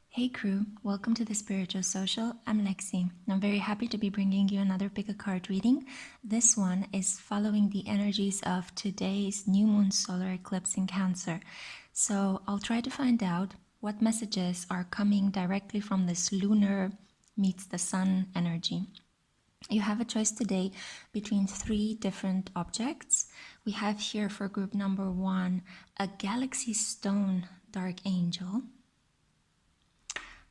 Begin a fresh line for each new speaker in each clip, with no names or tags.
Hey crew, welcome to the Spiritual Social. I'm Lexi. I'm very happy to be bringing you another pick a card reading. This one is following the energies of today's new moon solar eclipse in Cancer. So I'll try to find out what messages are coming directly from this lunar meets the sun energy. You have a choice today between 3 different objects. We have here for group number 1 a galaxy stone dark angel.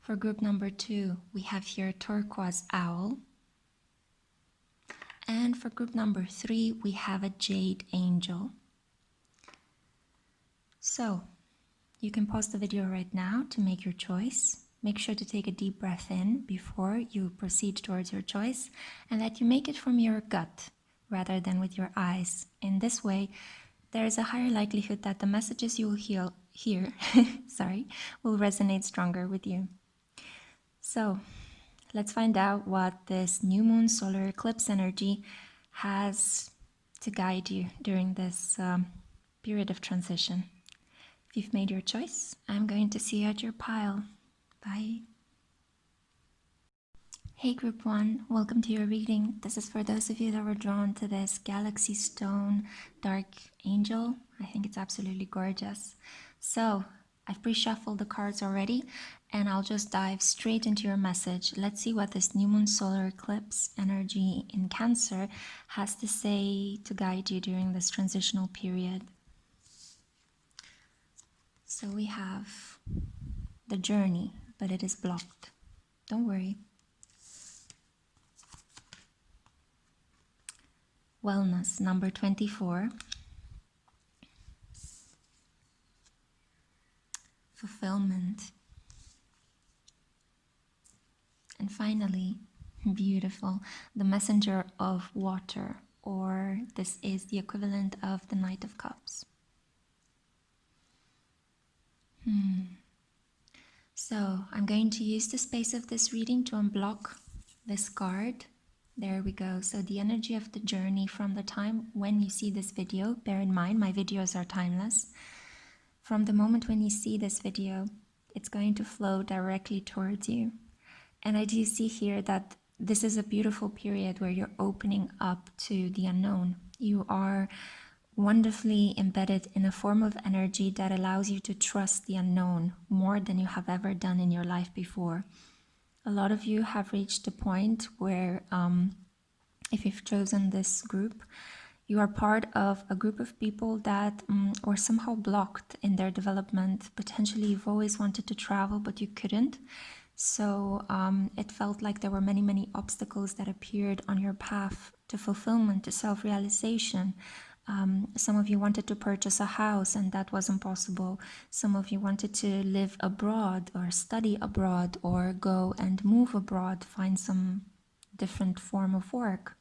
For group number 2, we have here turquoise owl. And for group number 3, we have a jade angel. So, you can pause the video right now to make your choice. Make sure to take a deep breath in before you proceed towards your choice, and that you make it from your gut rather than with your eyes. In this way, there is a higher likelihood that the messages you will hear will resonate stronger with you. So, let's find out what this new moon solar eclipse energy has to guide you during this period of transition. If you've made your choice, I'm going to see you at your pile. Bye. Hey group 1, welcome to your reading. This is for those of you that were drawn to this galaxy stone dark angel. I think it's absolutely gorgeous. So, I've pre-shuffled the cards already, and I'll just dive straight into your message. Let's see what this new moon solar eclipse energy in Cancer has to say to guide you during this transitional period. So we have the journey, but it is blocked. Don't worry. Wellness, number 24. Fulfillment. And finally, beautiful, the messenger of water, or this is the equivalent of the Knight of Cups. So I'm going to use the space of this reading to unblock this card. There we go. So the energy of the journey from the time when you see this video, bear in mind my videos are timeless. From the moment when you see this video, it's going to flow directly towards you. And I do see here that this is a beautiful period where you're opening up to the unknown. You are wonderfully embedded in a form of energy that allows you to trust the unknown more than you have ever done in your life before. A lot of you have reached a point where, if you've chosen this group, you are part of a group of people that were somehow blocked in their development. Potentially you've always wanted to travel, but you couldn't. So it felt like there were many, many obstacles that appeared on your path to fulfillment, to self-realization. Some of you wanted to purchase a house and that wasn't possible. Some of you wanted to live abroad or study abroad or go and move abroad, find some different form of work.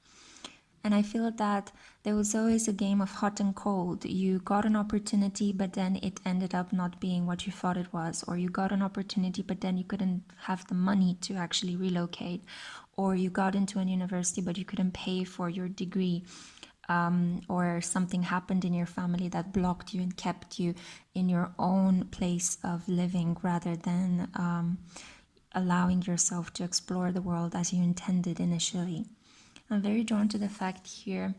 And I feel that there was always a game of hot and cold. You got an opportunity, but then it ended up not being what you thought it was. Or you got an opportunity, but then you couldn't have the money to actually relocate. Or you got into an university, but you couldn't pay for your degree. Or something happened in your family that blocked you and kept you in your own place of living rather than allowing yourself to explore the world as you intended initially. I'm very drawn to the fact here,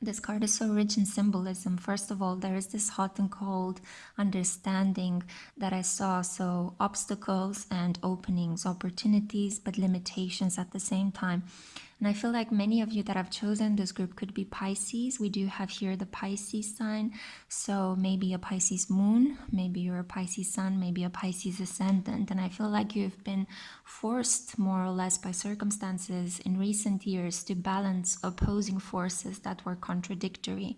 this card is so rich in symbolism. First of all, there is this hot and cold understanding that I saw. So obstacles and openings, opportunities, but limitations at the same time. And I feel like many of you that have chosen this group could be Pisces. We do have here the Pisces sign. So maybe a Pisces moon, maybe you're a Pisces sun, maybe a Pisces ascendant. And I feel like you've been forced more or less by circumstances in recent years to balance opposing forces that were contradictory.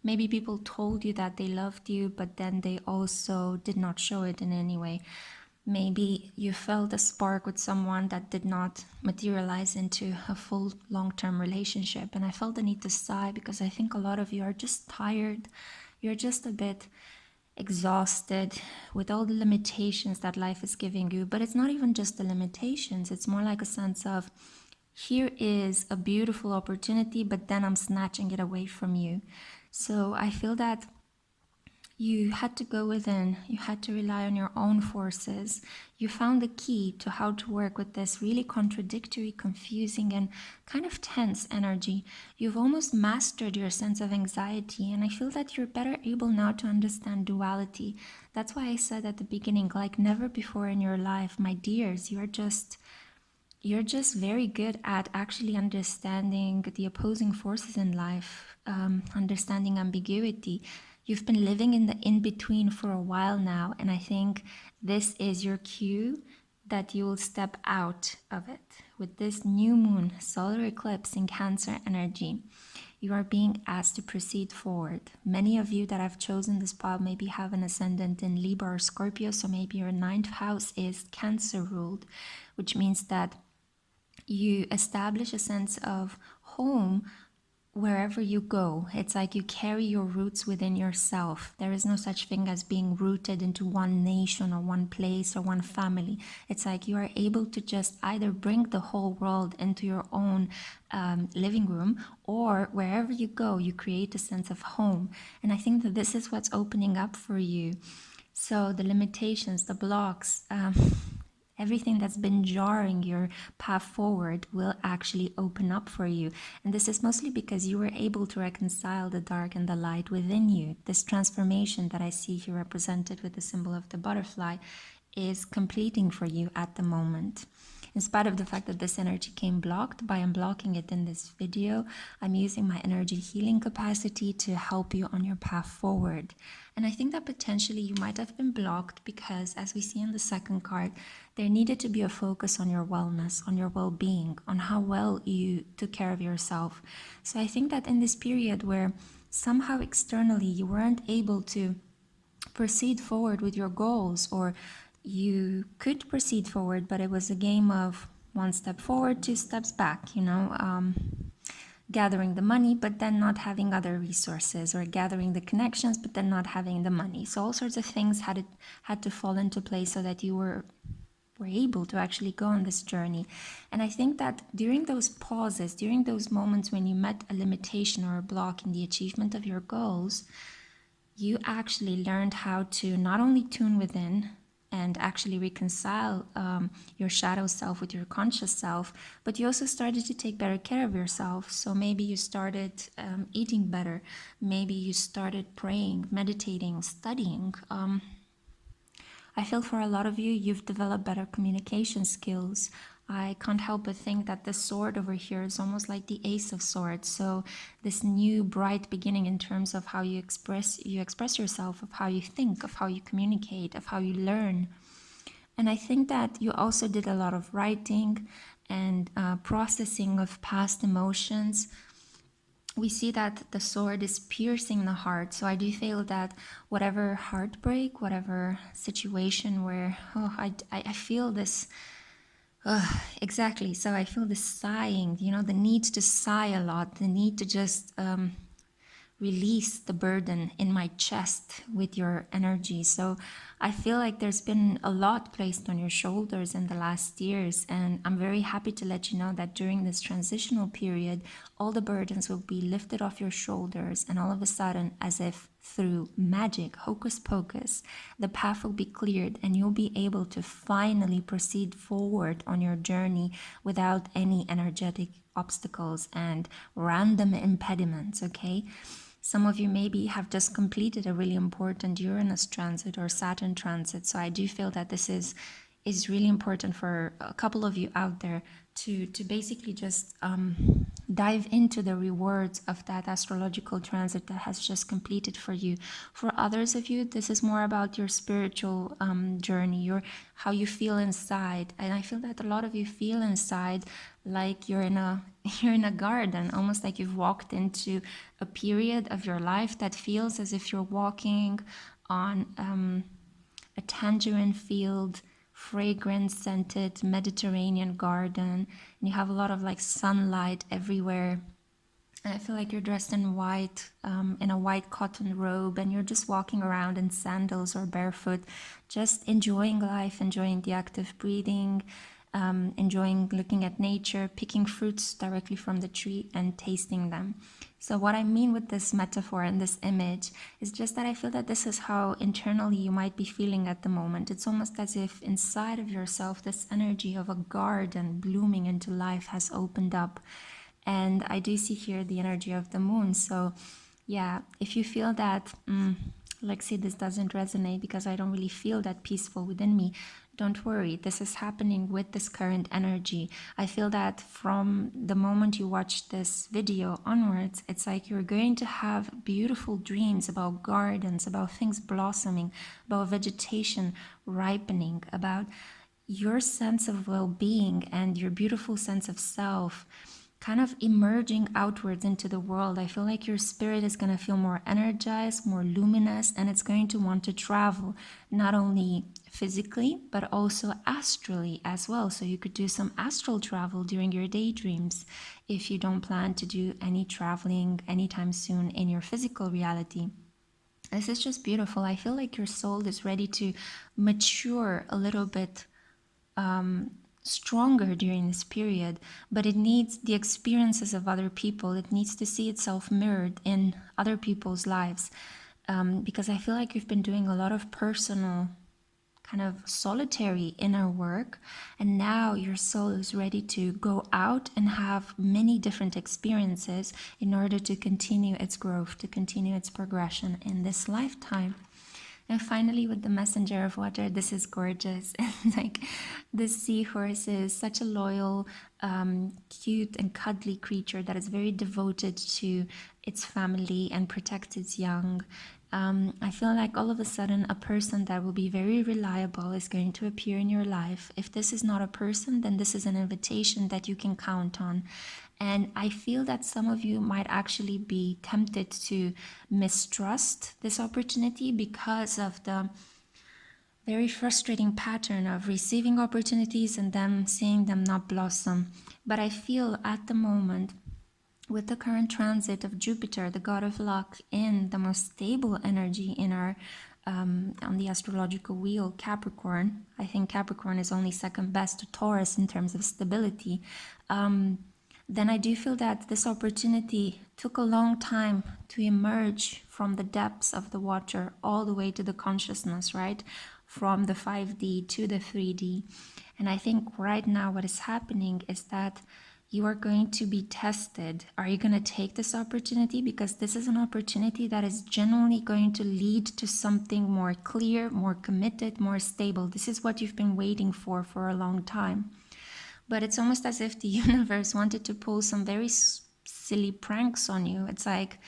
Maybe people told you that they loved you, but then they also did not show it in any way. Maybe you felt a spark with someone that did not materialize into a full long-term relationship. And I felt the need to sigh because I think a lot of you are just tired. You're just a bit exhausted with all the limitations that life is giving you. But it's not even just the limitations. It's more like a sense of, here is a beautiful opportunity, but then I'm snatching it away from you. So I feel that you had to go within, you had to rely on your own forces. You found the key to how to work with this really contradictory, confusing, and kind of tense energy. You've almost mastered your sense of anxiety, and I feel that you're better able now to understand duality. That's why I said at the beginning, like never before in your life, my dears, you're just very good at actually understanding the opposing forces in life, understanding ambiguity. You've been living in the in-between for a while now, and I think this is your cue that you will step out of it. With this new moon solar eclipse in Cancer energy, you are being asked to proceed forward. Many of you that have chosen this path maybe have an ascendant in Libra or Scorpio, so maybe your ninth house is Cancer ruled, which means that you establish a sense of home wherever you go. It's like you carry your roots within yourself. There is no such thing as being rooted into one nation or one place or one family. It's like you are able to just either bring the whole world into your own living room, or wherever you go, you create a sense of home. And I think that this is what's opening up for you. So the limitations, the blocks, everything that's been jarring your path forward will actually open up for you. And this is mostly because you were able to reconcile the dark and the light within you. This transformation that I see here represented with the symbol of the butterfly is completing for you at the moment. In spite of the fact that this energy came blocked, by unblocking it in this video, I'm using my energy healing capacity to help you on your path forward. And I think that potentially you might have been blocked because, as we see in the second card, there needed to be a focus on your wellness, on your well-being, on how well you took care of yourself. So I think that in this period where somehow externally you weren't able to proceed forward with your goals, or you could proceed forward, but it was a game of one step forward, two steps back, gathering the money, but then not having other resources, or gathering the connections, but then not having the money. So all sorts of things had to fall into place so that you were able to actually go on this journey. And I think that during those pauses, during those moments when you met a limitation or a block in the achievement of your goals, you actually learned how to not only tune within and actually reconcile your shadow self with your conscious self, but you also started to take better care of yourself. So maybe you started eating better, maybe you started praying, meditating, studying. I feel for a lot of you, you've developed better communication skills. I can't help but think that the sword over here is almost like the Ace of Swords. So this new bright beginning in terms of how you express yourself, of how you think, of how you communicate, of how you learn. And I think that you also did a lot of writing and processing of past emotions. We see that the sword is piercing the heart. So I do feel that whatever heartbreak, whatever situation where, I feel this, exactly. So I feel this sighing, the need to sigh a lot, the need to just release the burden in my chest with your energy. So I feel like there's been a lot placed on your shoulders in the last years, and I'm very happy to let you know that during this transitional period, all the burdens will be lifted off your shoulders, and all of a sudden, as if through magic, hocus pocus, the path will be cleared and you'll be able to finally proceed forward on your journey without any energetic obstacles and random impediments, okay? Some of you maybe have just completed a really important Uranus transit or Saturn transit. So I do feel that this is really important for a couple of you out there to basically just dive into the rewards of that astrological transit that has just completed for you. For others of you, this is more about your spiritual journey, how you feel inside. And I feel that a lot of you feel inside like you're in a garden, almost like you've walked into a period of your life that feels as if you're walking on a tangerine field, fragrance scented Mediterranean garden, and you have a lot of like sunlight everywhere. And I feel like you're dressed in white, in a white cotton robe, and you're just walking around in sandals or barefoot, just enjoying life, enjoying the act of breathing, enjoying looking at nature, picking fruits directly from the tree and tasting them. So what I mean with this metaphor and this image is just that I feel that this is how internally you might be feeling at the moment. It's almost as if inside of yourself, this energy of a garden blooming into life has opened up. And I do see here the energy of the moon. So yeah, if you feel that, Lexi, this doesn't resonate because I don't really feel that peaceful within me, don't worry. This is happening with this current energy. I feel that from the moment you watch this video onwards, it's like you're going to have beautiful dreams about gardens, about things blossoming, about vegetation ripening, about your sense of well-being and your beautiful sense of self kind of emerging outwards into the world. I feel like your spirit is going to feel more energized, more luminous, and it's going to want to travel, not only physically, but also astrally as well. So you could do some astral travel during your daydreams if you don't plan to do any traveling anytime soon in your physical reality. This is just beautiful. I feel like your soul is ready to mature a little bit stronger during this period, but it needs the experiences of other people. It needs to see itself mirrored in other people's lives, because I feel like you've been doing a lot of personal kind of solitary inner work, and now your soul is ready to go out and have many different experiences in order to continue its growth, to continue its progression in this lifetime. And finally, with the messenger of water, this is gorgeous. Like, the seahorse is such a loyal, cute and cuddly creature that is very devoted to its family and protects its young. I feel like all of a sudden a person that will be very reliable is going to appear in your life. If this is not a person, then this is an invitation that you can count on. And I feel that some of you might actually be tempted to mistrust this opportunity because of the very frustrating pattern of receiving opportunities and then seeing them not blossom. But I feel at the moment, with the current transit of Jupiter, the god of luck, in the most stable energy in our on the astrological wheel, Capricorn. I think Capricorn is only second best to Taurus in terms of stability. Then I do feel that this opportunity took a long time to emerge from the depths of the water all the way to the consciousness, right? From the 5D to the 3D. And I think right now what is happening is that you are going to be tested. Are you going to take this opportunity? Because this is an opportunity that is genuinely going to lead to something more clear, more committed, more stable. This is what you've been waiting for a long time. But it's almost as if the universe wanted to pull some very silly pranks on you. It's like,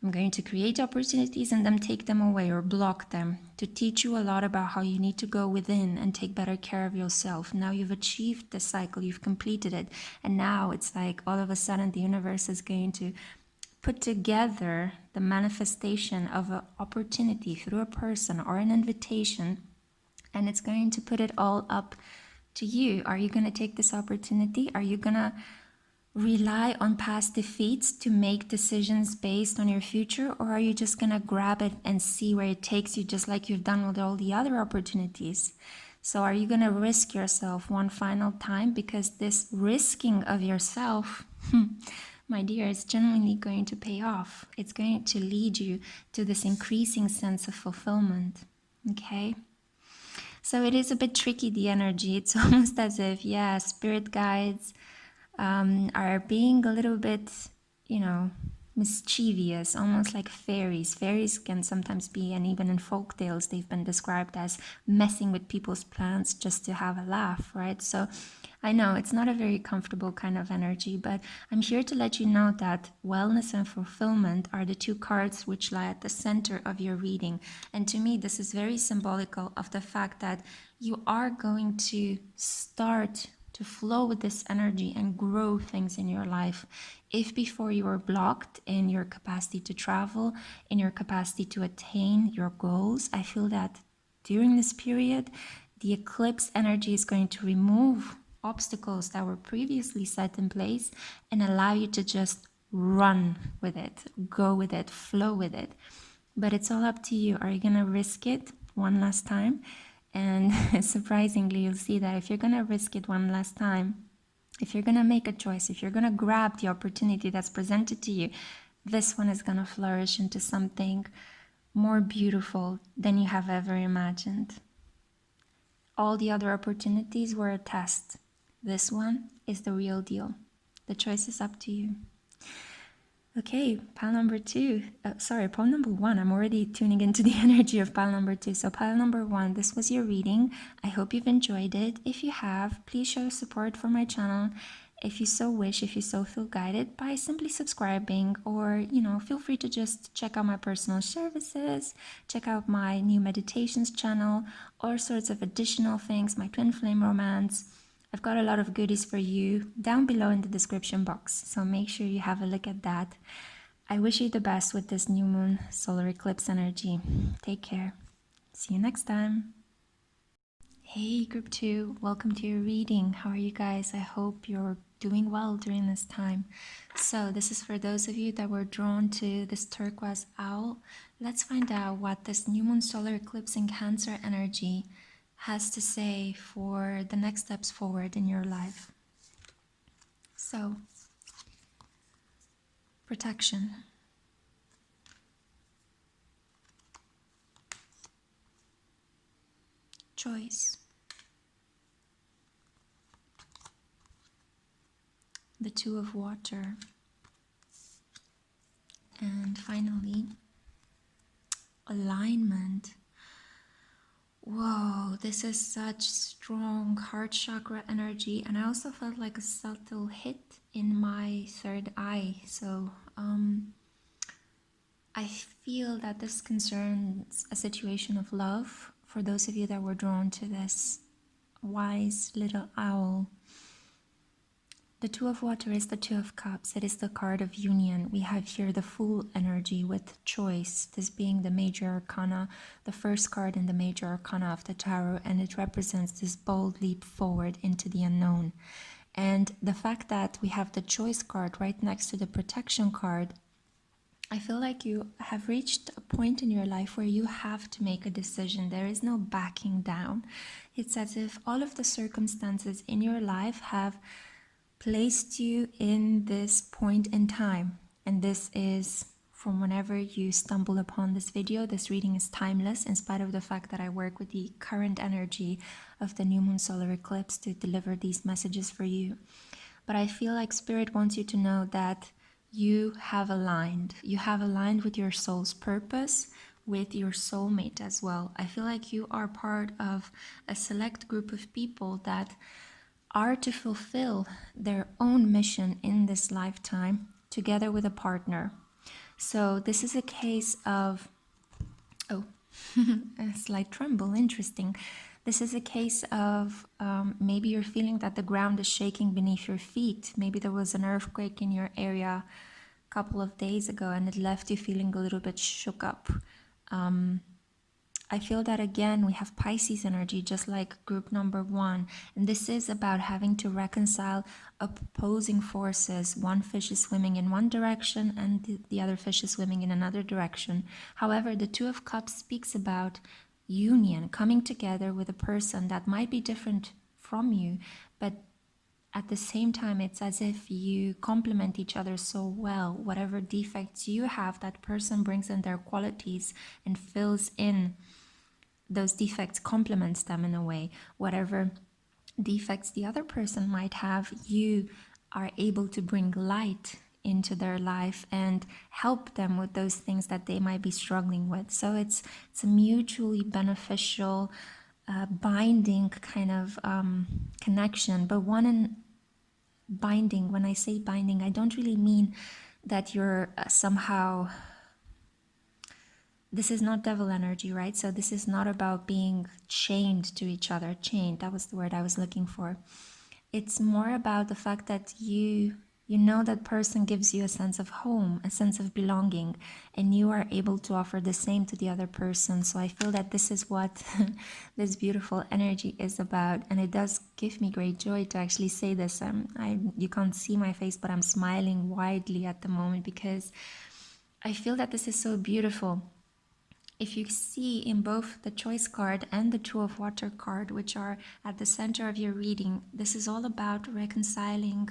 I'm going to create opportunities and then take them away or block them to teach you a lot about how you need to go within and take better care of yourself. Now you've achieved the cycle, you've completed it. And now it's like all of a sudden the universe is going to put together the manifestation of an opportunity through a person or an invitation, and it's going to put it all up to you. Are you going to take this opportunity? Are you going to rely on past defeats to make decisions based on your future? Or are you just going to grab it and see where it takes you, just like you've done with all the other opportunities? So are you going to risk yourself one final time? Because this risking of yourself, my dear, is genuinely going to pay off. It's going to lead you to this increasing sense of fulfillment. Okay? So it is a bit tricky, the energy. It's almost as if, yeah, spirit guides are being a little bit, mischievous, almost like fairies. Fairies can sometimes be, and even in folk tales, they've been described as messing with people's plans just to have a laugh, right? So I know it's not a very comfortable kind of energy, but I'm here to let you know that wellness and fulfillment are the two cards which lie at the center of your reading. And to me, this is very symbolical of the fact that you are going to start to flow with this energy and grow things in your life. If before you were blocked in your capacity to travel, in your capacity to attain your goals, I feel that during this period, the eclipse energy is going to remove obstacles that were previously set in place and allow you to just run with it, go with it, flow with it. But it's all up to you. Are you going to risk it one last time And surprisingly, you'll see that if you're going to risk it one last time, if you're going to make a choice, if you're going to grab the opportunity that's presented to you, this one is going to flourish into something more beautiful than you have ever imagined. All the other opportunities were a test. This one is the real deal. The choice is up to you. Okay, pile number two. Pile number one. I'm already tuning into the energy of pile number two. So pile number one, this was your reading. I hope you've enjoyed it. If you have, please show support for my channel. If you so wish, if you so feel guided, by simply subscribing, or feel free to just check out my personal services, check out my new meditations channel, all sorts of additional things, my twin flame romance. I've got a lot of goodies for you down below in the description box, so make sure you have a look at that. I wish you the best with this new moon solar eclipse energy. Take care. See you next time. Hey group 2, welcome to your reading. How are you guys? I hope you're doing well during this time. So this is for those of you that were drawn to this turquoise owl. Let's find out what this new moon solar eclipse in Cancer energy has to say for the next steps forward in your life. So, protection. Choice. The Two of Water. And finally, alignment. Whoa, this is such strong heart chakra energy, and I also felt like a subtle hit in my third eye. So I feel that this concerns a situation of love for those of you that were drawn to this wise little owl. The Two of Water is the Two of Cups. It is the card of union. We have here the Fool energy with choice, this being the major arcana, the first card in the major arcana of the tarot, and it represents this bold leap forward into the unknown. And the fact that we have the choice card right next to the protection card, I feel like you have reached a point in your life where you have to make a decision. There is no backing down. It's as if all of the circumstances in your life have placed you in this point in time, and this is from whenever you stumble upon this video. This reading is timeless in spite of the fact that I work with the current energy of the new moon solar eclipse to deliver these messages for you. But I feel like Spirit wants you to know that you have aligned with your soul's purpose, with your soulmate as well. I feel like you are part of a select group of people that are to fulfill their own mission in this lifetime together with a partner. So this is a case of, a slight tremble, interesting. This is a case of maybe you're feeling that the ground is shaking beneath your feet. Maybe there was an earthquake in your area a couple of days ago and it left you feeling a little bit shook up. I feel that again we have Pisces energy just like group number 1, and this is about having to reconcile opposing forces. One fish is swimming in one direction and the other fish is swimming in another direction. However, the Two of Cups speaks about union, coming together with a person that might be different from you, but at the same time it's as if you complement each other so well. Whatever defects you have, that person brings in their qualities and fills in those defects, complements them in a way. Whatever defects the other person might have, you are able to bring light into their life and help them with those things that they might be struggling with. So it's a mutually beneficial binding kind of connection. But one in binding, when I say binding, I don't really mean that you're somehow, this is not devil energy, right? So this is not about being chained to each other. Chained, that was the word I was looking for. It's more about the fact that you know that person gives you a sense of home, a sense of belonging, and you are able to offer the same to the other person. So I feel that this is what this beautiful energy is about, and it does give me great joy to actually say this. You can't see my face, but I'm smiling widely at the moment because I feel that this is so beautiful. If you see in both the choice card and the two of water card, which are at the center of your reading, this is all about reconciling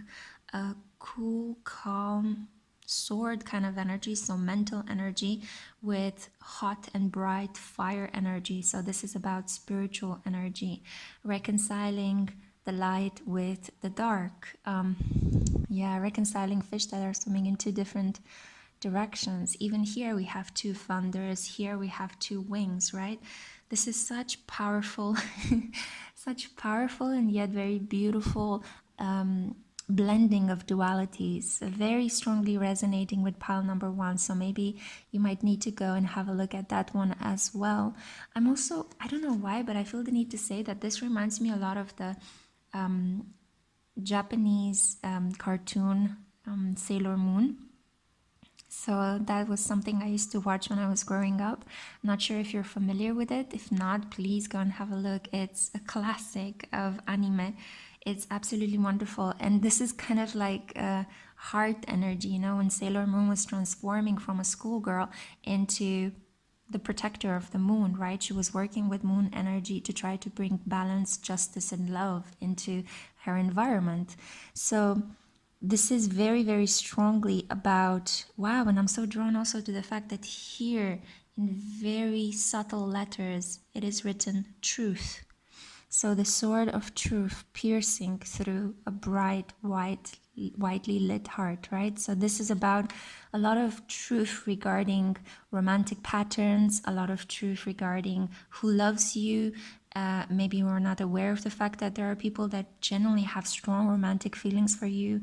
a cool, calm, sword kind of energy, so mental energy, with hot and bright fire energy. So this is about spiritual energy, reconciling the light with the dark. Reconciling fish that are swimming in two different directions. Even here we have two thunders, here we have two wings, right? This is such powerful such powerful and yet very beautiful blending of dualities, very strongly resonating with pile number 1. So maybe you might need to go and have a look at that one as well. I'm also, I don't know why, but I feel the need to say that this reminds me a lot of the Japanese cartoon Sailor Moon. So that was something I used to watch when I was growing up. I'm not sure if you're familiar with it. If not, please go and have a look. It's a classic of anime. It's absolutely wonderful. And this is kind of like a heart energy, you know, when Sailor Moon was transforming from a schoolgirl into the protector of the moon, right? She was working with moon energy to try to bring balance, justice, and love into her environment. So this is very, very strongly about, wow, and I'm so drawn also to the fact that here in very subtle letters, it is written truth. So the sword of truth piercing through a bright, whitely lit heart, right? So this is about a lot of truth regarding romantic patterns, a lot of truth regarding who loves you. Maybe we're not aware of the fact that there are people that genuinely have strong romantic feelings for you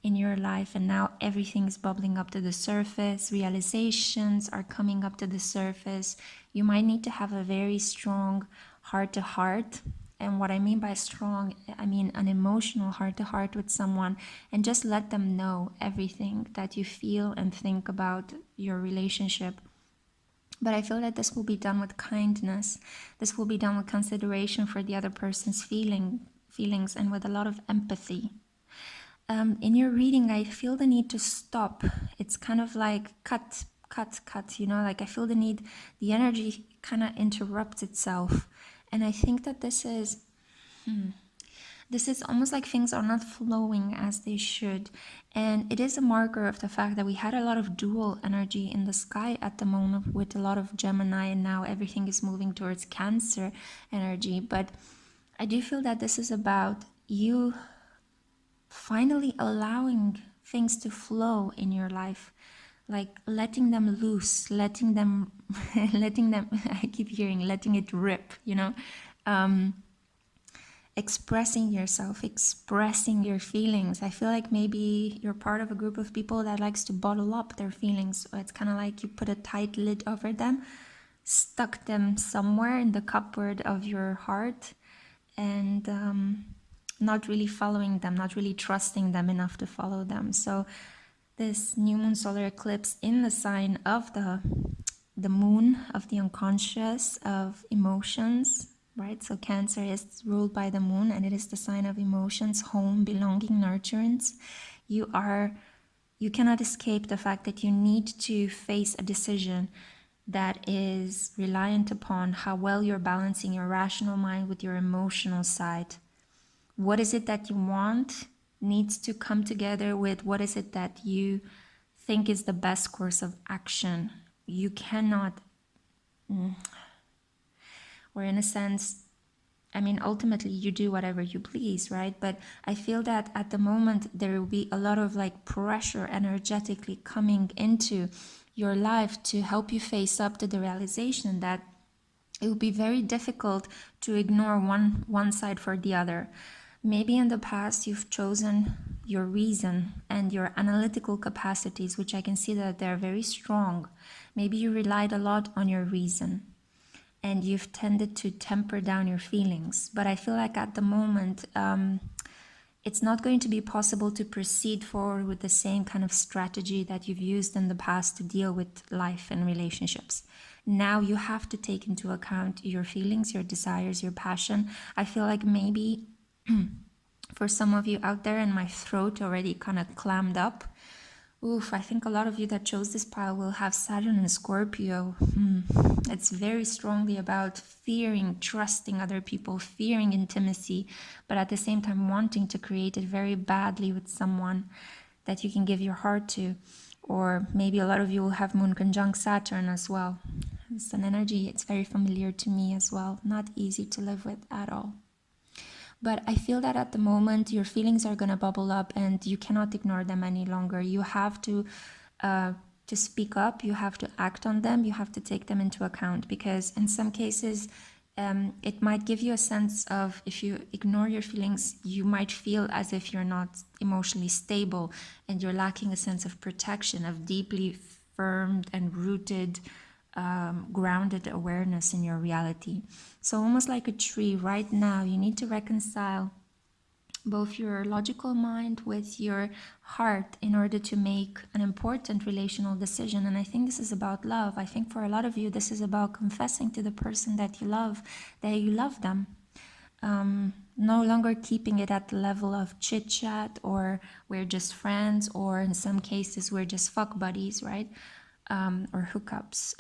in your life, and now everything is bubbling up to the surface. Realizations are coming up to the surface. You might need to have a very strong heart-to-heart. And what I mean by strong, I mean an emotional heart-to-heart with someone, and just let them know everything that you feel and think about your relationship. But I feel that this will be done with kindness. This will be done with consideration for the other person's feelings and with a lot of empathy. In your reading, I feel the need to stop. It's kind of like cut, you know, like I feel the need, the energy kind of interrupts itself. And I think that this is almost like things are not flowing as they should. And it is a marker of the fact that we had a lot of dual energy in the sky at the moment with a lot of Gemini, and now everything is moving towards Cancer energy. But I do feel that this is about you finally allowing things to flow in your life, like letting them loose, letting them I keep hearing letting it rip, you know, expressing yourself, expressing your feelings. I feel like maybe you're part of a group of people that likes to bottle up their feelings. So it's kind of like you put a tight lid over them, stuck them somewhere in the cupboard of your heart, and not really following them, not really trusting them enough to follow them. So this new moon solar eclipse in the sign of the moon, of the unconscious, of emotions, right? So Cancer is ruled by the moon, and it is the sign of emotions, home, belonging, nurturance. You cannot escape the fact that you need to face a decision that is reliant upon how well you're balancing your rational mind with your emotional side. What is it that you want needs to come together with what is it that you think is the best course of action. You cannot, or in a sense, I mean, ultimately you do whatever you please, right? But I feel that at the moment there will be a lot of like pressure energetically coming into your life to help you face up to the realization that it will be very difficult to ignore one side for the other. Maybe in the past you've chosen your reason and your analytical capacities, which I can see that they're very strong. Maybe you relied a lot on your reason and you've tended to temper down your feelings. But I feel like at the moment, it's not going to be possible to proceed forward with the same kind of strategy that you've used in the past to deal with life and relationships. Now you have to take into account your feelings, your desires, your passion. I feel like maybe for some of you out there, and my throat already kind of clammed up, Oof, I think a lot of you that chose this pile will have Saturn and Scorpio. It's very strongly about fearing, trusting other people, fearing intimacy, but at the same time wanting to create it very badly with someone that you can give your heart to. Or maybe a lot of you will have Moon conjunct Saturn as well. It's an energy, it's very familiar to me as well. Not easy to live with at all. But I feel that at the moment your feelings are going to bubble up and you cannot ignore them any longer. You have to speak up, you have to act on them, you have to take them into account, because in some cases it might give you a sense of, if you ignore your feelings, you might feel as if you're not emotionally stable and you're lacking a sense of protection, of deeply firm and rooted grounded awareness in your reality. So almost like a tree, right now you need to reconcile both your logical mind with your heart in order to make an important relational decision. And I think this is about love. I think for a lot of you this is about confessing to the person that you love them. No longer keeping it at the level of chit chat, or we're just friends, or in some cases we're just fuck buddies, right? Or hookups.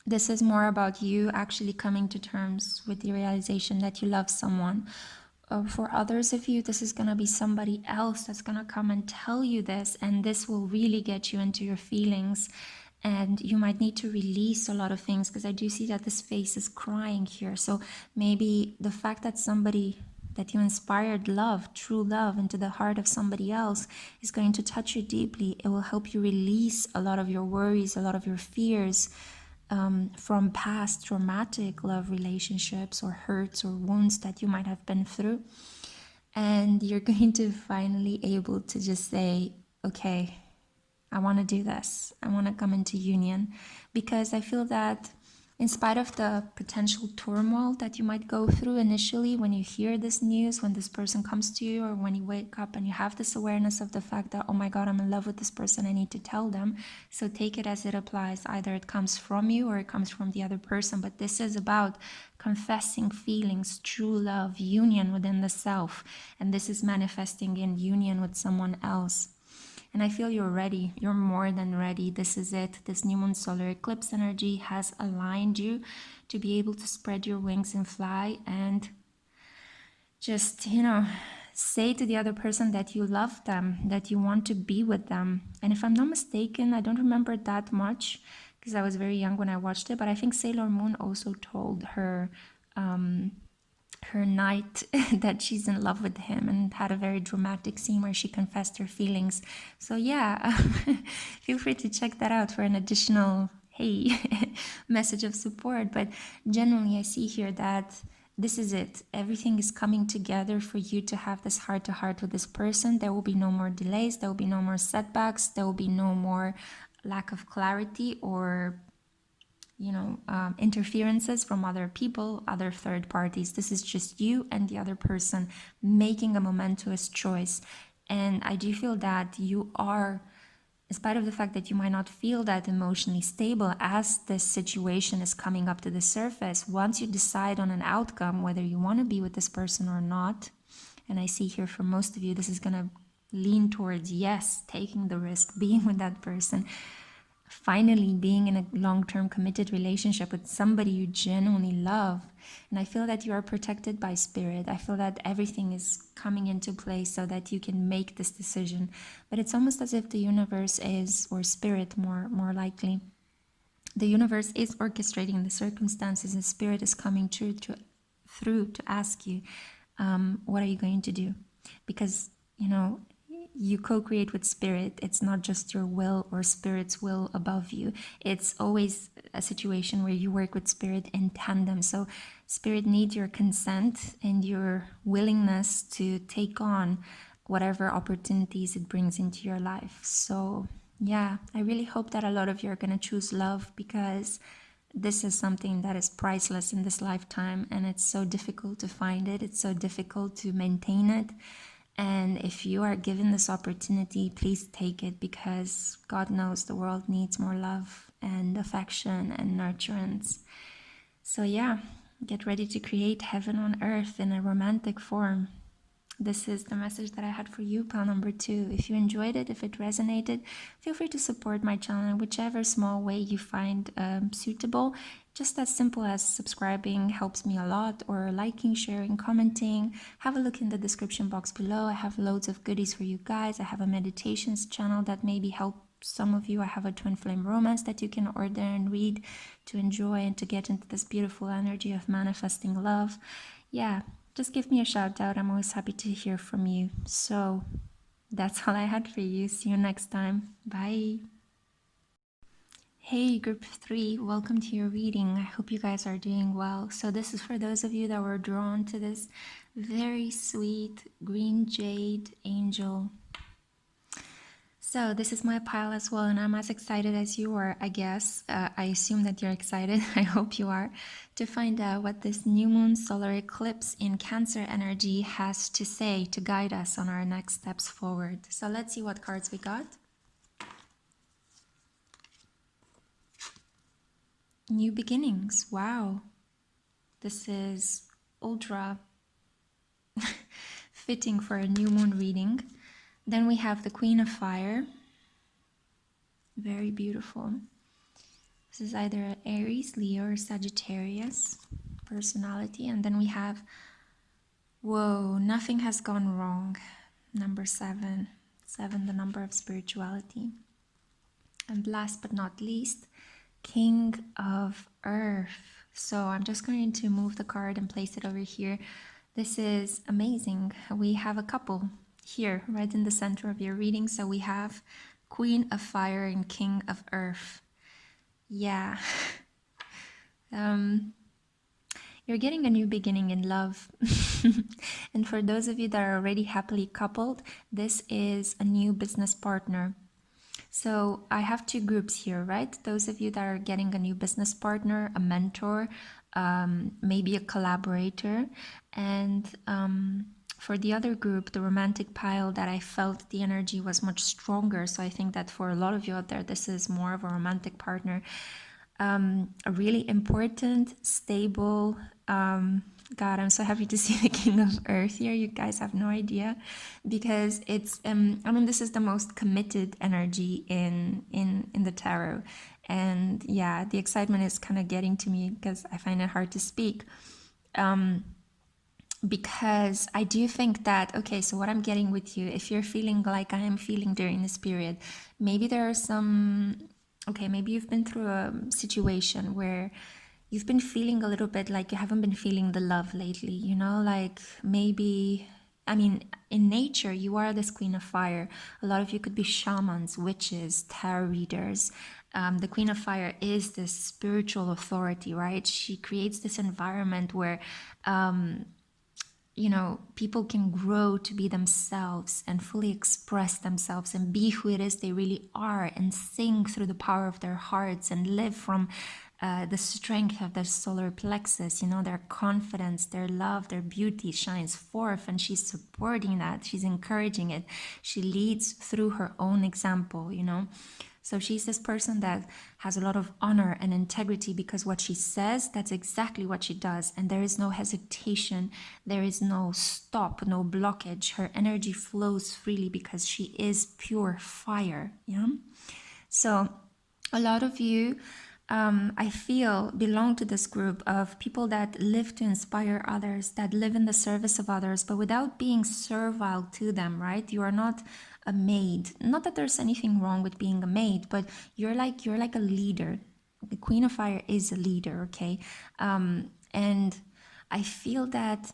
This is more about you actually coming to terms with the realization that you love someone. For others of you, this is going to be somebody else that's going to come and tell you this, and this will really get you into your feelings, and you might need to release a lot of things, because I do see that this face is crying here. So maybe the fact that somebody that you inspired love, true love, into the heart of somebody else is going to touch you deeply. It will help you release a lot of your worries, a lot of your fears, from past traumatic love relationships or hurts or wounds that you might have been through. And you're going to finally able to just say, okay, I want to do this. I want to come into union, because I feel that in spite of the potential turmoil that you might go through initially when you hear this news, when this person comes to you, or when you wake up and you have this awareness of the fact that, oh my God, I'm in love with this person, I need to tell them. So take it as it applies. Either it comes from you or it comes from the other person. But this is about confessing feelings, true love, union within the self. And this is manifesting in union with someone else. And I feel you're ready. You're more than ready. This is it. This new moon solar eclipse energy has aligned you to be able to spread your wings and fly, and just, say to the other person that you love them, that you want to be with them. And if I'm not mistaken, I don't remember that much because I was very young when I watched it, but I think Sailor Moon also told her knight that she's in love with him, and had a very dramatic scene where she confessed her feelings. So yeah, feel free to check that out for an additional message of support. But generally I see here that this is it. Everything is coming together for you to have this heart to heart with this person. There will be no more delays, there will be no more setbacks, there will be no more lack of clarity or interferences from other people, other third parties. This is just you and the other person making a momentous choice. And I do feel that you are, in spite of the fact that you might not feel that emotionally stable as this situation is coming up to the surface, once you decide on an outcome, whether you want to be with this person or not, and I see here for most of you, this is going to lean towards yes, taking the risk, being with that person, finally being in a long-term committed relationship with somebody you genuinely love. And I feel that you are protected by spirit. I feel that everything is coming into place so that you can make this decision. But it's almost as if the universe is, or spirit more likely, the universe is orchestrating the circumstances, and spirit is coming through to ask you, what are you going to do? Because you co-create with spirit. It's not just your will or spirit's will above you. It's always a situation where you work with spirit in tandem. So spirit needs your consent and your willingness to take on whatever opportunities it brings into your life. So yeah, I really hope that a lot of you are going to choose love, because this is something that is priceless in this lifetime, and it's so difficult to find it. It's so difficult to maintain it. And if you are given this opportunity, please take it, because God knows the world needs more love and affection and nurturance. So yeah, get ready to create heaven on earth in a romantic form. this is the message that I had for you, pile number 2. If you enjoyed it, if it resonated, feel free to support my channel in whichever small way you find suitable. Just as simple as subscribing helps me a lot, or liking, sharing, commenting. Have a look in the description box below. I have loads of goodies for you guys. I have a meditations channel that maybe help some of you. I have a twin flame romance that you can order and read to enjoy and to get into this beautiful energy of manifesting love. Yeah, just give me a shout out. I'm always happy to hear from you. So that's all I had for you. See you next time. Bye. Hey group 3, welcome to your reading. I hope you guys are doing well. So this is for those of you that were drawn to this very sweet green jade angel. So this is my pile as well, and I'm as excited as you are, I guess. I assume that you're excited, I hope you are, to find out what this new moon solar eclipse in Cancer energy has to say to guide us on our next steps forward. So let's see what cards we got. New beginnings. Wow. This is ultra fitting for a new moon reading. Then we have the Queen of Fire. Very beautiful. This is either an Aries, Leo, or Sagittarius personality. And then we have, whoa, nothing has gone wrong. Number 7. 7, the number of spirituality. And last but not least, King of Earth. So I'm just going to move the card and place it over here. This is amazing. We have a couple here right in the center of your reading. So we have Queen of Fire and King of Earth. Yeah. You're getting a new beginning in love. And for those of you that are already happily coupled, this is a new business partner. So I have two groups here, right? Those of you that are getting a new business partner, a mentor, maybe a collaborator, and for the other group, the romantic pile, that I felt the energy was much stronger. So I think that for a lot of you out there, this is more of a romantic partner. A really important, stable, God, I'm so happy to see the King of Earth here. You guys have no idea, because it's, I mean, this is the most committed energy in the tarot. And yeah, the excitement is kind of getting to me because I find it hard to speak. Because I do think that, okay, so what I'm getting with you, if you're feeling like I am feeling during this period, maybe there are some, okay, maybe you've been through a situation where you've been feeling a little bit like you haven't been feeling the love lately, you know, like maybe, I mean, in nature, you are this Queen of Fire. A lot of you could be shamans, witches, tarot readers. The Queen of Fire is this spiritual authority, right? She creates this environment where, you know, people can grow to be themselves and fully express themselves and be who it is they really are, and sing through the power of their hearts and live from the strength of their solar plexus. You know, their confidence, their love, their beauty shines forth, and she's supporting that. She's encouraging it. She leads through her own example, you know. So she's this person that has a lot of honor and integrity, because what she says, that's exactly what she does. And there is no hesitation. There is no stop, no blockage. Her energy flows freely because she is pure fire. Yeah. So a lot of you, I feel, belong to this group of people that live to inspire others, that live in the service of others, but without being servile to them, right? You are not a maid. Not that there's anything wrong with being a maid, but you're like a leader. The Queen of Fire is a leader, okay? And I feel that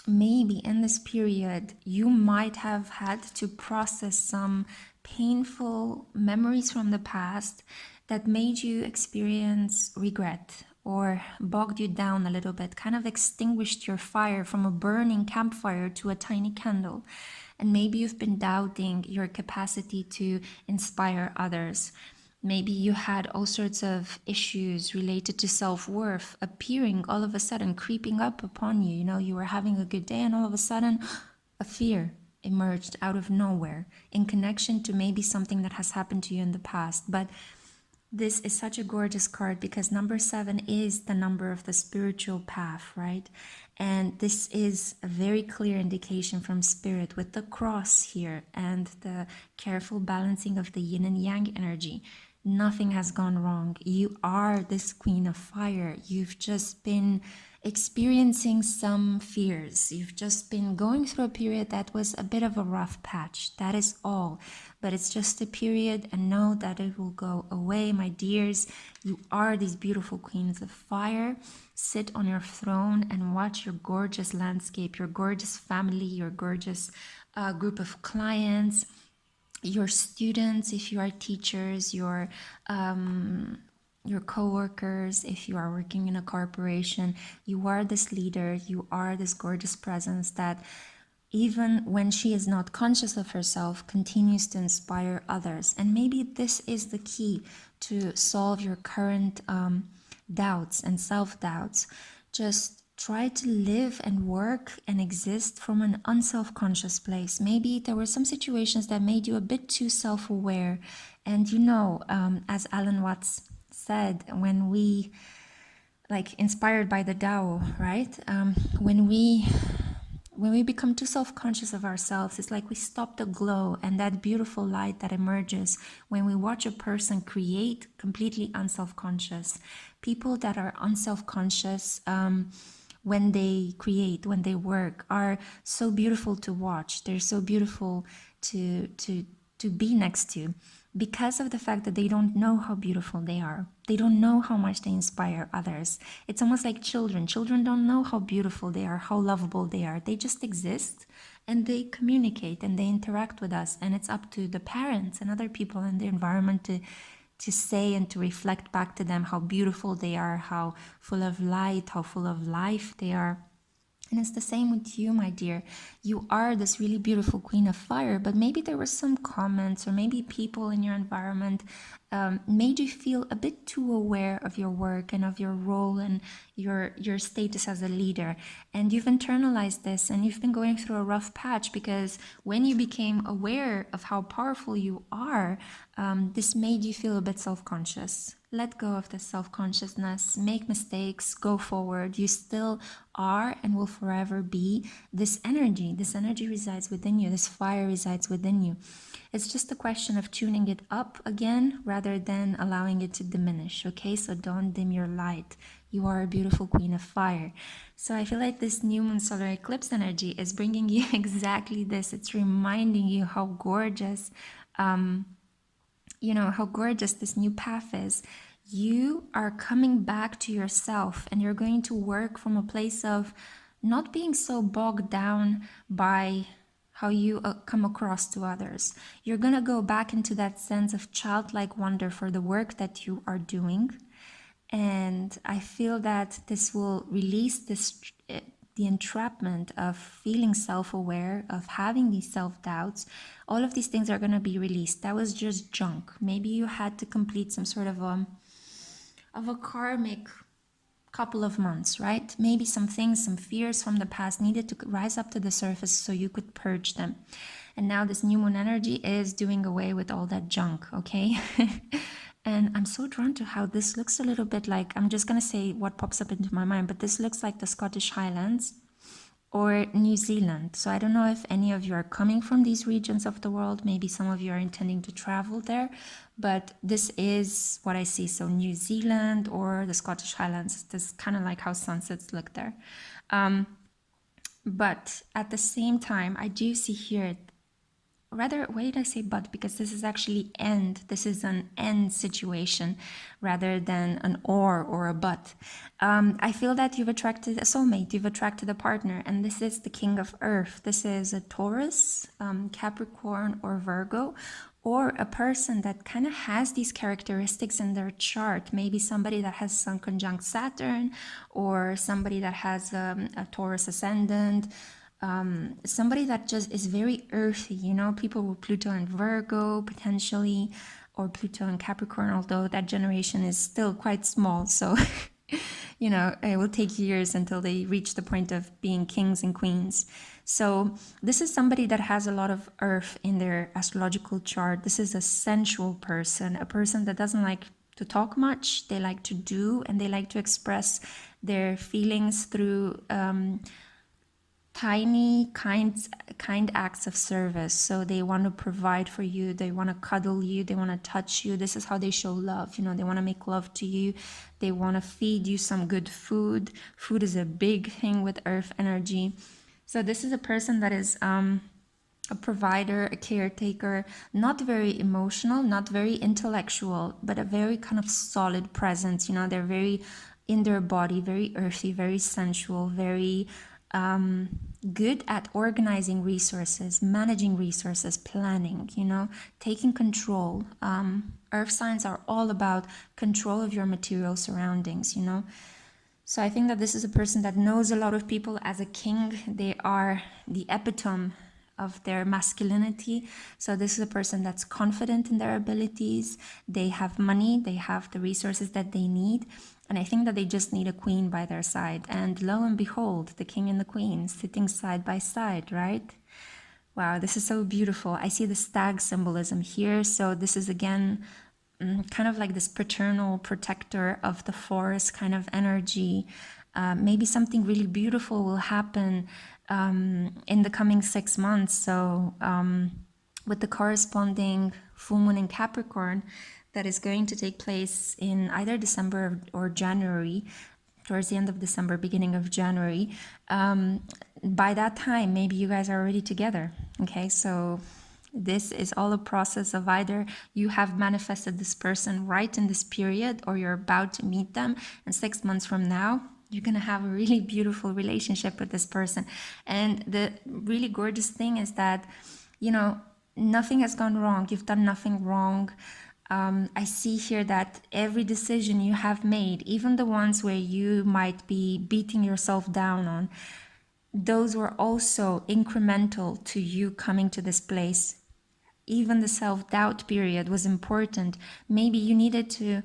maybe in this period you might have had to process some painful memories from the past that made you experience regret, or bogged you down a little bit, kind of extinguished your fire from a burning campfire to a tiny candle. And maybe you've been doubting your capacity to inspire others. Maybe you had all sorts of issues related to self-worth appearing all of a sudden, creeping up upon you. You know, you were having a good day and all of a sudden a fear emerged out of nowhere in connection to maybe something that has happened to you in the past. But This is such a gorgeous card because number 7 is the number of the spiritual path, right? And this is a very clear indication from spirit with the cross here and the careful balancing of the yin and yang energy. Nothing has gone wrong. You are this queen of fire. You've just been experiencing some fears. You've just been going through a period that was a bit of a rough patch. That is all. But it's just a period, and know that it will go away, my dears. You are these beautiful queens of fire. Sit on your throne and watch your gorgeous landscape, your gorgeous family, your gorgeous group of clients, your students, if you are teachers, your co-workers, if you are working in a corporation. You are this leader, you are this gorgeous presence that even when she is not conscious of herself, continues to inspire others. And maybe this is the key to solve your current doubts and self-doubts. Just try to live and work and exist from an unself-conscious place. Maybe there were some situations that made you a bit too self-aware. And as Alan Watts said, when we, inspired by the Tao, right? When we become too self-conscious of ourselves, it's like we stop the glow and that beautiful light that emerges when we watch a person create completely unself-conscious. People that are unself-conscious when they create, when they work, are so beautiful to watch. They're so beautiful to be next to, because of the fact that they don't know how beautiful they are. They don't know how much they inspire others. It's almost like children. Children don't know how beautiful they are, how lovable they are. They just exist and they communicate and they interact with us. And it's up to the parents and other people in the environment to say and to reflect back to them how beautiful they are, how full of light, how full of life they are. And it's the same with you, my dear. You are this really beautiful queen of fire, but maybe there were some comments or maybe people in your environment made you feel a bit too aware of your work and of your role and your status as a leader. And you've internalized this and you've been going through a rough patch because when you became aware of how powerful you are, this made you feel a bit self-conscious. Let go of the self-consciousness, make mistakes, go forward. You still are and will forever be this energy. This energy resides within you. This fire resides within you. It's just a question of tuning it up again rather than allowing it to diminish, okay? So don't dim your light. You are a beautiful queen of fire. So I feel like this new moon solar eclipse energy is bringing you exactly this. It's reminding you how gorgeous how gorgeous this new path is. You are coming back to yourself and you're going to work from a place of not being so bogged down by how you come across to others. You're going to go back into that sense of childlike wonder for the work that you are doing. And I feel that this will release the entrapment of feeling self-aware, of having these self-doubts. All of these things are going to be released. That was just junk. Maybe you had to complete some sort of a karmic couple of months, right? Maybe some things, some fears from the past needed to rise up to the surface so you could purge them. And now this new moon energy is doing away with all that junk, okay? And I'm so drawn to how this looks a little bit like, I'm just going to say what pops up into my mind, but this looks like the Scottish Highlands or New Zealand. So I don't know if any of you are coming from these regions of the world. Maybe some of you are intending to travel there, but this is what I see. So New Zealand or the Scottish Highlands, this is kind of like how sunsets look there. But at the same time, I do see here, rather, why did I say but? Because this is actually end. This is an end situation rather than an or a but. I feel that you've attracted a soulmate, you've attracted a partner, and this is the king of earth. This is a Taurus, Capricorn, or Virgo, or a person that kind of has these characteristics in their chart. Maybe somebody that has Sun conjunct Saturn, or somebody that has a Taurus ascendant, somebody that just is very earthy, people with Pluto and Virgo potentially, or Pluto and Capricorn, although that generation is still quite small. So, it will take years until they reach the point of being kings and queens. So this is somebody that has a lot of earth in their astrological chart. This is a sensual person, a person that doesn't like to talk much. They like to do, and they like to express their feelings through tiny kind acts of service. So they want to provide for you, they want to cuddle you, they want to touch you. This is how they show love. You know, they want to make love to you, they want to feed you some good food. Food is a big thing with earth energy. So this is a person that is a provider, a caretaker, not very emotional, not very intellectual, but a very kind of solid presence. You know, they're very in their body, very earthy, very sensual, very good at organizing resources, managing resources, planning, you know, taking control. Earth signs are all about control of your material surroundings, you know. So I think that this is a person that knows a lot of people as a king. They are the epitome of their masculinity. So this is a person that's confident in their abilities. They have money, they have the resources that they need. And I think that they just need a queen by their side. And lo and behold, the king and the queen sitting side by side, right? Wow, this is so beautiful. I see the stag symbolism here. So this is again kind of like this paternal protector of the forest kind of energy. Maybe something really beautiful will happen in the coming 6 months. So with the corresponding full moon in Capricorn that is going to take place in either December or January, towards the end of December, beginning of January. By that time, maybe you guys are already together. Okay, so this is all a process of either you have manifested this person right in this period, or you're about to meet them, and 6 months from now, you're going to have a really beautiful relationship with this person. And the really gorgeous thing is that, you know, nothing has gone wrong. You've done nothing wrong. I see here that every decision you have made, even the ones where you might be beating yourself down on, those were also incremental to you coming to this place. Even the self-doubt period was important. Maybe you needed to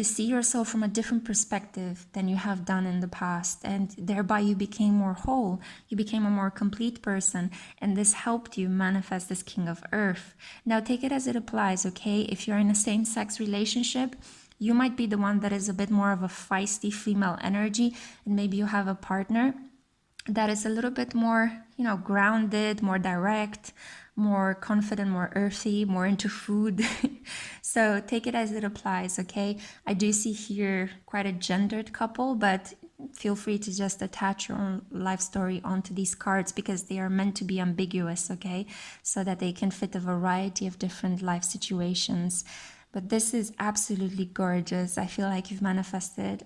see yourself from a different perspective than you have done in the past, and thereby you became more whole, you became a more complete person, and this helped you manifest this king of earth. Now take it as it applies, okay? If you're in a same-sex relationship, you might be the one that is a bit more of a feisty female energy, and maybe you have a partner that is a little bit more, you know, grounded, more direct, more confident, more earthy, more into food. So take it as it applies, okay? I do see here quite a gendered couple, but feel free to just attach your own life story onto these cards, because they are meant to be ambiguous, okay? So that they can fit a variety of different life situations. But this is absolutely gorgeous. I feel like you've manifested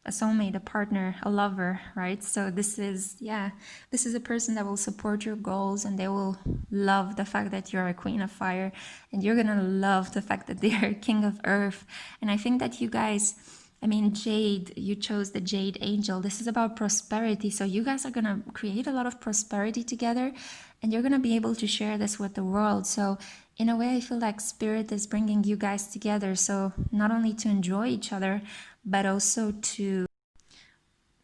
a soulmate, a partner, a lover, right? So this is, yeah, this is a person that will support your goals, and they will love the fact that you're a queen of fire, and you're gonna love the fact that they're king of earth. And I think that you guys, I mean, Jade, you chose the Jade angel. This is about prosperity. So you guys are gonna create a lot of prosperity together, and you're gonna be able to share this with the world. So in a way, I feel like spirit is bringing you guys together. So not only to enjoy each other, but also to,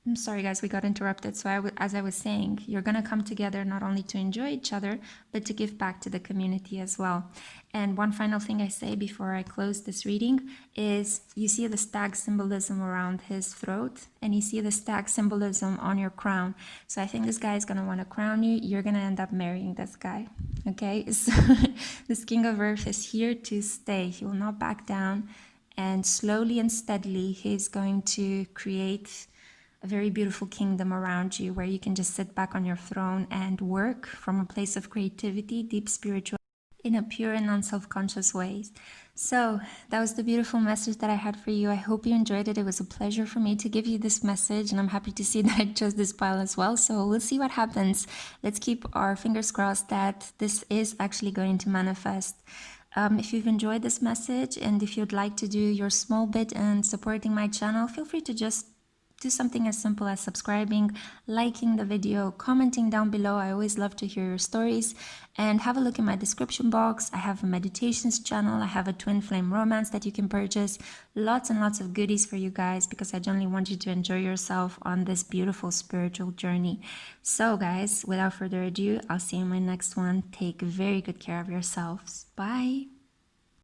I'm sorry guys, we got interrupted. So as I was saying, you're going to come together not only to enjoy each other, but to give back to the community as well. And one final thing I say before I close this reading is, you see the stag symbolism around his throat, and you see the stag symbolism on your crown. So I think this guy is going to want to crown you. You're going to end up marrying this guy. Okay, so this king of earth is here to stay. He will not back down. And slowly and steadily, he's going to create a very beautiful kingdom around you, where you can just sit back on your throne and work from a place of creativity, deep spiritual, in a pure and non-self-conscious way. So that was the beautiful message that I had for you. I hope you enjoyed it. It was a pleasure for me to give you this message, and I'm happy to see that I chose this pile as well. So we'll see what happens. Let's keep our fingers crossed that this is actually going to manifest. If you've enjoyed this message, and if you'd like to do your small bit in supporting my channel, feel free to just do something as simple as subscribing, liking the video, commenting down below. I always love to hear your stories. And have a look in my description box. I have a meditations channel. I have a twin flame romance that you can purchase. Lots and lots of goodies for you guys, because I generally want you to enjoy yourself on this beautiful spiritual journey. So guys, without further ado, I'll see you in my next one. Take very good care of yourselves. Bye.